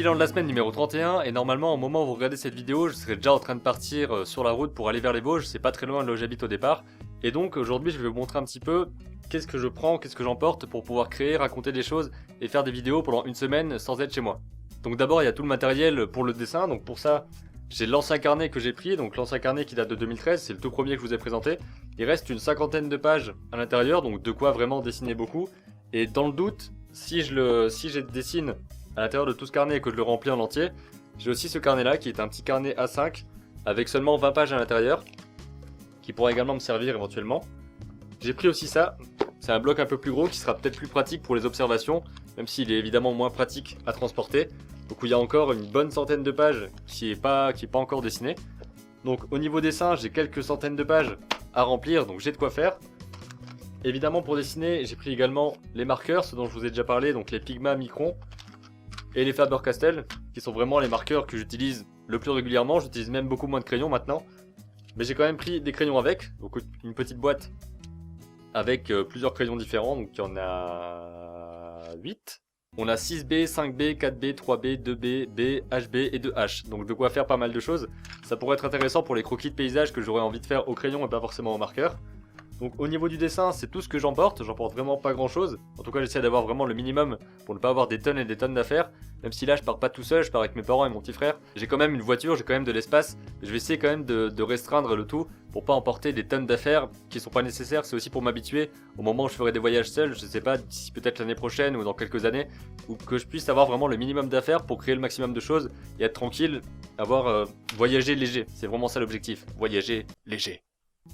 bilan de la semaine numéro 31 et normalement au moment où vous regardez cette vidéo je serai déjà en train de partir sur la route pour aller vers les Vosges, c'est pas très loin de là où j'habite au départ. Et donc aujourd'hui je vais vous montrer un petit peu qu'est-ce que je prends, qu'est-ce que j'emporte pour pouvoir créer, raconter des choses et faire des vidéos pendant une semaine sans être chez moi. Donc d'abord il y a tout le matériel pour le dessin, donc pour ça j'ai l'ancien carnet que j'ai pris, donc l'ancien carnet qui date de 2013, c'est le tout premier que je vous ai présenté. Il reste une cinquantaine de pages à l'intérieur, donc de quoi vraiment dessiner beaucoup. Et dans le doute, si je dessine à l'intérieur de tout ce carnet et que je le remplis en entier, j'ai aussi ce carnet là qui est un petit carnet A5 avec seulement 20 pages à l'intérieur qui pourra également me servir éventuellement. J'ai pris aussi ça, c'est un bloc un peu plus gros qui sera peut-être plus pratique pour les observations, même s'il est évidemment moins pratique à transporter. Donc où il y a encore une bonne centaine de pages qui est pas encore dessinée. Donc au niveau dessin, j'ai quelques centaines de pages à remplir, donc j'ai de quoi faire. Évidemment pour dessiner, j'ai pris également les marqueurs, ceux dont je vous ai déjà parlé, donc les Pigma Micron et les Faber-Castell, qui sont vraiment les marqueurs que j'utilise le plus régulièrement. J'utilise même beaucoup moins de crayons maintenant. Mais j'ai quand même pris des crayons avec, donc une petite boîte avec plusieurs crayons différents, donc il y en a 8. On a 6B, 5B, 4B, 3B, 2B, B, HB et 2H. Donc de quoi faire pas mal de choses. Ça pourrait être intéressant pour les croquis de paysage que j'aurais envie de faire au crayon et pas forcément au marqueur. Donc au niveau du dessin, c'est tout ce que j'emporte vraiment pas grand chose. En tout cas j'essaie d'avoir vraiment le minimum pour ne pas avoir des tonnes et des tonnes d'affaires. Même si là je pars pas tout seul, je pars avec mes parents et mon petit frère. J'ai quand même une voiture, j'ai quand même de l'espace. Je vais essayer quand même de restreindre le tout pour pas emporter des tonnes d'affaires qui sont pas nécessaires. C'est aussi pour m'habituer au moment où je ferai des voyages seul, je sais pas, d'ici peut-être l'année prochaine ou dans quelques années, ou que je puisse avoir vraiment le minimum d'affaires pour créer le maximum de choses et être tranquille, voyager léger. C'est vraiment ça l'objectif, voyager léger.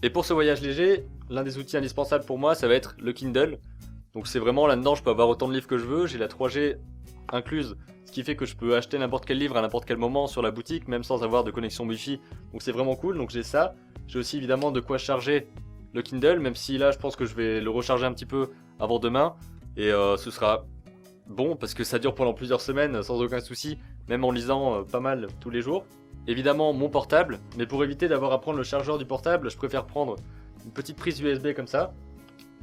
Et pour ce voyage léger, l'un des outils indispensables pour moi, ça va être le Kindle. Donc c'est vraiment là-dedans, je peux avoir autant de livres que je veux, j'ai la 3G incluse, ce qui fait que je peux acheter n'importe quel livre à n'importe quel moment sur la boutique, même sans avoir de connexion Wi-Fi. Donc c'est vraiment cool, donc j'ai ça. J'ai aussi évidemment de quoi charger le Kindle, même si là je pense que je vais le recharger un petit peu avant demain. Et ce sera bon, parce que ça dure pendant plusieurs semaines sans aucun souci, même en lisant pas mal tous les jours. Évidemment mon portable, mais pour éviter d'avoir à prendre le chargeur du portable, je préfère prendre une petite prise USB comme ça,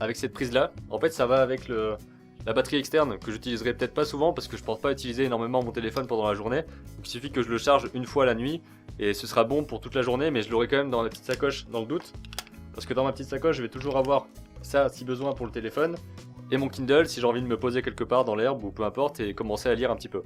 avec cette prise là. En fait ça va avec la batterie externe que j'utiliserai peut-être pas souvent parce que je pense pas utiliser énormément mon téléphone pendant la journée. Donc il suffit que je le charge une fois la nuit et ce sera bon pour toute la journée, mais je l'aurai quand même dans la petite sacoche dans le doute. Parce que dans ma petite sacoche je vais toujours avoir ça si besoin pour le téléphone et mon Kindle si j'ai envie de me poser quelque part dans l'herbe ou peu importe et commencer à lire un petit peu.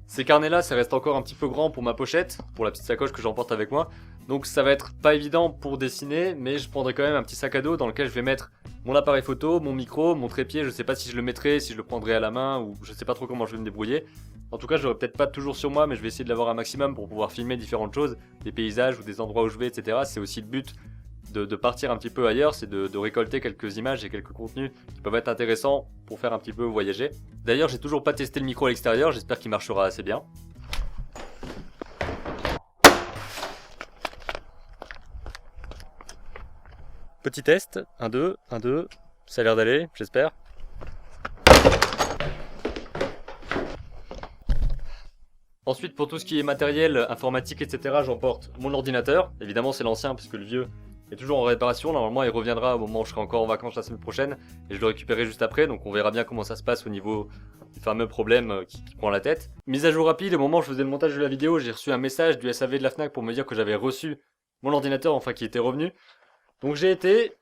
Ces carnets là ça reste encore un petit peu grand pour ma pochette, pour la petite sacoche que j'emporte avec moi. Donc ça va être pas évident pour dessiner, mais je prendrai quand même un petit sac à dos dans lequel je vais mettre mon appareil photo, mon micro, mon trépied. Je sais pas si je le mettrai, si je le prendrai à la main ou je sais pas trop comment je vais me débrouiller. En tout cas je l'aurai peut-être pas toujours sur moi, mais je vais essayer de l'avoir un maximum pour pouvoir filmer différentes choses, des paysages ou des endroits où je vais, etc. C'est aussi le but de partir un petit peu ailleurs, c'est de récolter quelques images et quelques contenus qui peuvent être intéressants pour faire un petit peu voyager. D'ailleurs j'ai toujours pas testé le micro à l'extérieur, j'espère qu'il marchera assez bien. Petit test, 1, 2, 1, 2, ça a l'air d'aller, j'espère. Ensuite pour tout ce qui est matériel, informatique, etc. j'emporte mon ordinateur, évidemment c'est l'ancien parce que le vieux est toujours en réparation, normalement il reviendra au moment où je serai encore en vacances la semaine prochaine et je le récupérerai juste après, donc on verra bien comment ça se passe au niveau du fameux problème qui prend la tête. Mise à jour rapide, au moment où je faisais le montage de la vidéo, j'ai reçu un message du SAV de la FNAC pour me dire que j'avais reçu mon ordinateur, enfin qui était revenu. Donc j'ai été,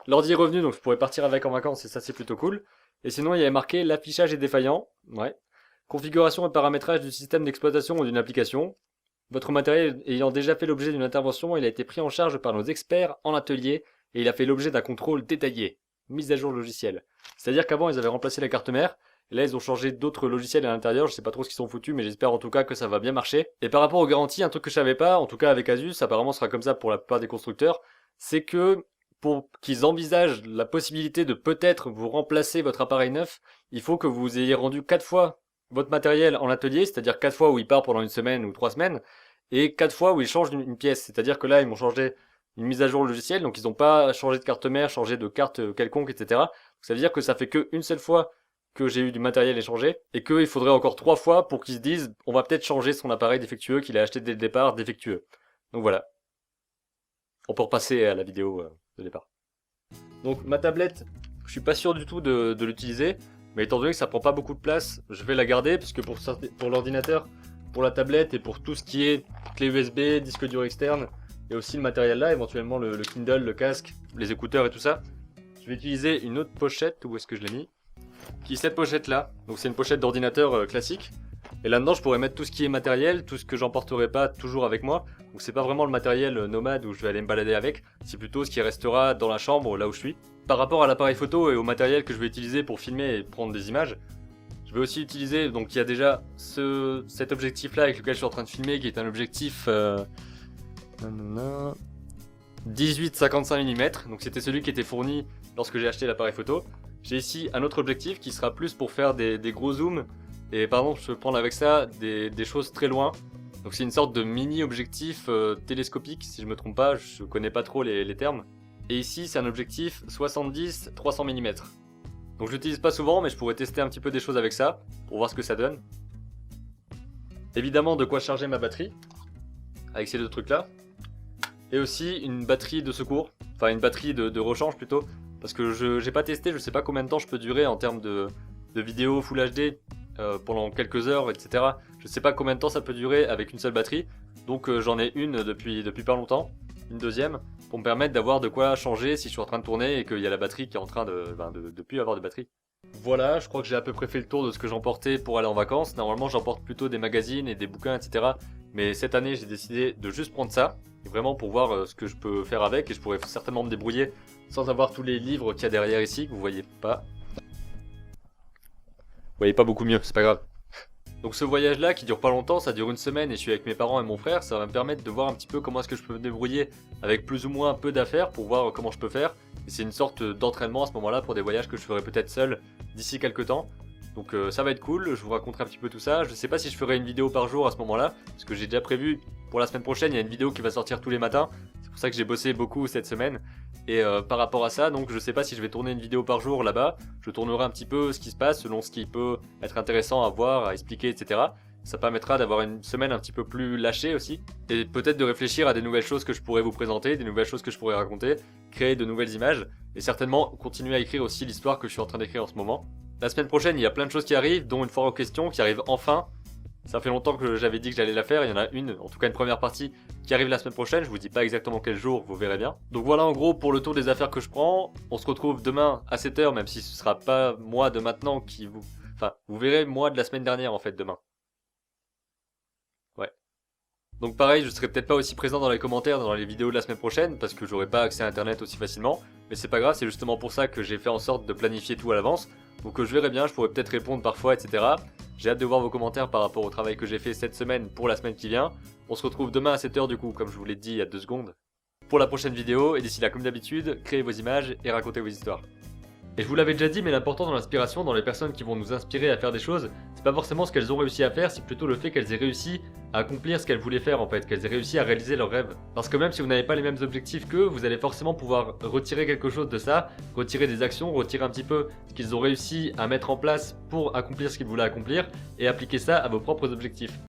l'ordi est revenu donc je pourrais partir avec en vacances et ça c'est plutôt cool. Et sinon il y avait marqué l'affichage est défaillant, ouais. Configuration et paramétrage du système d'exploitation ou d'une application. Votre matériel ayant déjà fait l'objet d'une intervention, il a été pris en charge par nos experts en atelier et il a fait l'objet d'un contrôle détaillé. Mise à jour logiciel. C'est-à-dire qu'avant ils avaient remplacé la carte mère, et là ils ont changé d'autres logiciels à l'intérieur, je sais pas trop ce qu'ils sont foutus mais j'espère en tout cas que ça va bien marcher. Et par rapport aux garanties, un truc que je savais pas, en tout cas avec Asus, apparemment ce sera comme ça pour la plupart des constructeurs, c'est que pour qu'ils envisagent la possibilité de peut-être vous remplacer votre appareil neuf, il faut que vous ayez rendu 4 fois votre matériel en atelier, c'est-à-dire 4 fois où il part pendant une semaine ou 3 semaines, et 4 fois où il change une pièce, c'est-à-dire que là ils m'ont changé une mise à jour logiciel, donc ils n'ont pas changé de carte mère, changé de carte quelconque, etc. Donc ça veut dire que ça fait qu'une seule fois que j'ai eu du matériel échangé, et qu'il faudrait encore 3 fois pour qu'ils se disent on va peut-être changer son appareil défectueux qu'il a acheté dès le départ défectueux. Donc voilà. On peut repasser à la vidéo de départ. Donc ma tablette, je suis pas sûr du tout de l'utiliser. Mais étant donné que ça prend pas beaucoup de place, je vais la garder puisque pour l'ordinateur, pour la tablette et pour tout ce qui est clé USB, disque dur externe et aussi le matériel là, éventuellement le Kindle, le casque, les écouteurs et tout ça, je vais utiliser une autre pochette, où est-ce que je l'ai mis, qui est cette pochette là. Donc c'est une pochette d'ordinateur classique. Et là-dedans, je pourrais mettre tout ce qui est matériel, tout ce que j'emporterai pas toujours avec moi. Donc c'est pas vraiment le matériel nomade où je vais aller me balader avec, c'est plutôt ce qui restera dans la chambre là où je suis. Par rapport à l'appareil photo et au matériel que je vais utiliser pour filmer et prendre des images, je vais aussi utiliser, donc il y a déjà cet objectif là avec lequel je suis en train de filmer, qui est un objectif 18-55 mm, donc c'était celui qui était fourni lorsque j'ai acheté l'appareil photo. J'ai ici un autre objectif qui sera plus pour faire des gros zooms, et par exemple je peux prendre avec ça des choses très loin. Donc c'est une sorte de mini objectif télescopique, si je me trompe pas, je connais pas trop les termes. Et ici c'est un objectif 70-300 mm. Donc je l'utilise pas souvent, mais je pourrais tester un petit peu des choses avec ça, pour voir ce que ça donne. Évidemment de quoi charger ma batterie, avec ces deux trucs là. Et aussi une batterie de secours, enfin une batterie de rechange plutôt, parce que je n'ai pas testé, je sais pas combien de temps je peux durer en termes de vidéo Full HD pendant quelques heures, etc. Je sais pas combien de temps ça peut durer avec une seule batterie, donc j'en ai une depuis pas longtemps, une deuxième, pour me permettre d'avoir de quoi changer si je suis en train de tourner et qu'il y a la batterie qui est en train de plus avoir de batterie. Voilà, je crois que j'ai à peu près fait le tour de ce que j'emportais pour aller en vacances. Normalement j'emporte plutôt des magazines et des bouquins, etc. Mais cette année j'ai décidé de juste prendre ça, vraiment pour voir ce que je peux faire avec, et je pourrais certainement me débrouiller sans avoir tous les livres qu'il y a derrière ici, que vous voyez pas. Vous voyez pas beaucoup mieux, c'est pas grave. Donc ce voyage là qui dure pas longtemps, ça dure une semaine et je suis avec mes parents et mon frère, ça va me permettre de voir un petit peu comment est-ce que je peux me débrouiller avec plus ou moins peu d'affaires pour voir comment je peux faire. Et c'est une sorte d'entraînement à ce moment là pour des voyages que je ferai peut-être seul d'ici quelques temps. Donc ça va être cool, je vous raconterai un petit peu tout ça. Je sais pas si je ferai une vidéo par jour à ce moment là, parce que j'ai déjà prévu pour la semaine prochaine, il y a une vidéo qui va sortir tous les matins. C'est pour ça que j'ai bossé beaucoup cette semaine. Et par rapport à ça, donc je sais pas si je vais tourner une vidéo par jour là-bas. Je tournerai un petit peu ce qui se passe selon ce qui peut être intéressant à voir, à expliquer, etc. Ça permettra d'avoir une semaine un petit peu plus lâchée aussi. Et peut-être de réfléchir à des nouvelles choses que je pourrais vous présenter, des nouvelles choses que je pourrais raconter, créer de nouvelles images. Et certainement continuer à écrire aussi l'histoire que je suis en train d'écrire en ce moment. La semaine prochaine, il y a plein de choses qui arrivent, dont une foire aux questions qui arrive enfin. Ça fait longtemps que j'avais dit que j'allais la faire, il y en a une, en tout cas une première partie, qui arrive la semaine prochaine, je vous dis pas exactement quel jour, vous verrez bien. Donc voilà en gros pour le tour des affaires que je prends, on se retrouve demain à 7h, même si ce sera pas moi de maintenant qui vous... Enfin, vous verrez moi de la semaine dernière en fait demain. Ouais. Donc pareil, je serai peut-être pas aussi présent dans les commentaires dans les vidéos de la semaine prochaine, parce que j'aurai pas accès à internet aussi facilement, mais c'est pas grave, c'est justement pour ça que j'ai fait en sorte de planifier tout à l'avance. Donc je verrai bien, je pourrai peut-être répondre parfois, etc. J'ai hâte de voir vos commentaires par rapport au travail que j'ai fait cette semaine pour la semaine qui vient. On se retrouve demain à 7h du coup, comme je vous l'ai dit il y a 2 secondes, pour la prochaine vidéo. Et d'ici là, comme d'habitude, créez vos images et racontez vos histoires. Et je vous l'avais déjà dit, mais l'important dans l'inspiration, dans les personnes qui vont nous inspirer à faire des choses, c'est pas forcément ce qu'elles ont réussi à faire, c'est plutôt le fait qu'elles aient réussi à accomplir ce qu'elles voulaient faire en fait, qu'elles aient réussi à réaliser leurs rêves. Parce que même si vous n'avez pas les mêmes objectifs qu'eux, vous allez forcément pouvoir retirer quelque chose de ça, retirer des actions, retirer un petit peu ce qu'ils ont réussi à mettre en place pour accomplir ce qu'ils voulaient accomplir, et appliquer ça à vos propres objectifs.